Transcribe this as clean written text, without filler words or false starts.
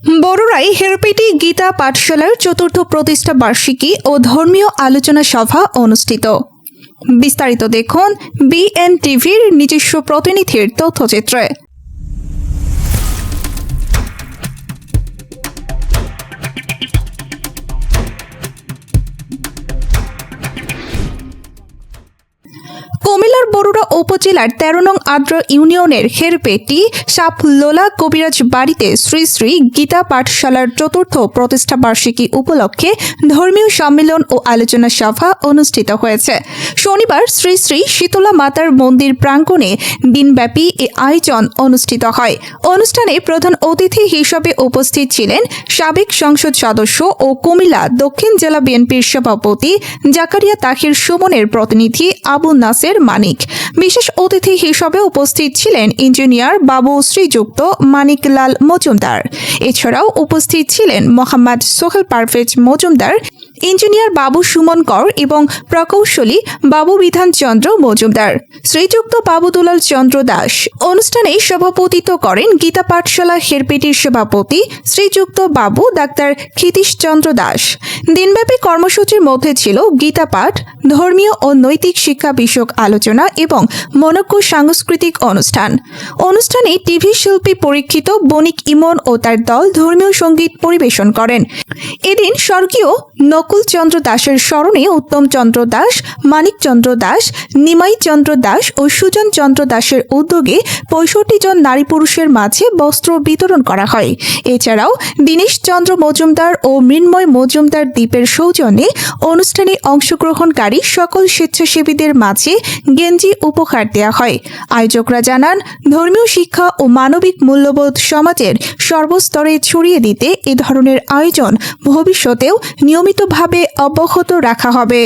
বড়ুরাই হেরপেটি গীতা পাঠশালার চতুর্থ প্রতিষ্ঠা বার্ষিকী ও ধর্মীয় আলোচনা সভা অনুষ্ঠিত। বিস্তারিত দেখুন বিএনটিভির নিজস্ব প্রতিনিধির তথ্যচিত্রে। কুমিল্লার বরুড়া উপজেলার ১৩ নং আদ্রা ইউনিয়নের হেরপেটি সাপলোলা কবিরাজ বাড়িতে শ্রী শ্রী গীতা পাঠশালার চতুর্থ প্রতিষ্ঠা বার্ষিকী উপলক্ষে ধর্মীয় সম্মেলন ও আলোচনা সভা অনুষ্ঠিত হয়েছে। শনিবার শ্রী শ্রী শীতলা মাতার মন্দির প্রাঙ্গণে দিনব্যাপী এ আয়োজন অনুষ্ঠিত হয়। অনুষ্ঠানে প্রধান অতিথি হিসেবে উপস্থিত ছিলেন সাবেক সংসদ সদস্য ও কুমিল্লা দক্ষিণ জেলা বিএনপির সভাপতি জাকারিয়া তাহির সুমনের প্রতিনিধি আবু নাসের মানিক। বিশেষ অতিথি হিসেবে উপস্থিত ছিলেন ইঞ্জিনিয়ার বাবু শ্রীযুক্ত মানিকলাল মজুমদার। এছাড়াও উপস্থিত ছিলেন মোহাম্মদ সোহেল পারভেজ মজুমদার, ইঞ্জিনিয়ার বাবু সুমন কর এবং প্রকৌশলী বাবু বিধান চন্দ্র মজুমদার, শ্রীযুক্ত বাবু দুলাল চন্দ্র দাস। অনুষ্ঠানে সভাপতিত্ব করেন গীতা পাঠশালা হেরপেটির সভাপতি শ্রীযুক্ত বাবু ডাক্তার ক্ষিতীশ চন্দ্র দাস। দিনব্যাপী কর্মসূচির মধ্যে ছিল গীতা পাঠ, ধর্মীয় ও নৈতিক শিক্ষা বিষয়ক আলোচনা এবং মনোজ্ঞ সাংস্কৃতিক অনুষ্ঠান। অনুষ্ঠানে টিভি শিল্পী পরীক্ষিত বণিক ইমন ও তার দল ধর্মীয় সঙ্গীত পরিবেশন করেন। এদিন স্বর্গীয় নকুল চন্দ্র দাসের স্মরণে উত্তম চন্দ্র দাস, মানিক চন্দ্র দাস, নিমাই চন্দ্র দাস ও সুজন চন্দ্র দাসের উদ্যোগে ৬৫ জন নারী পুরুষের মাঝে বস্ত্র বিতরণ করা হয়। এছাড়াও দীনেশ চন্দ্র মজুমদার ও মৃন্ময় মজুমদার দ্বীপের সৌজন্যে অনুষ্ঠানে অংশগ্রহণকারী সকল স্বেচ্ছাসেবীদের মাঝে গেঞ্জি উপহার দেওয়া হয়। আয়োজকরা জানান, ধর্মীয় শিক্ষা ও মানবিক মূল্যবোধ সমাজের সর্বস্তরে ছড়িয়ে দিতে এ ধরনের আয়োজন ভবিষ্যতেও নিয়মিতভাবে অব্যাহত রাখা হবে।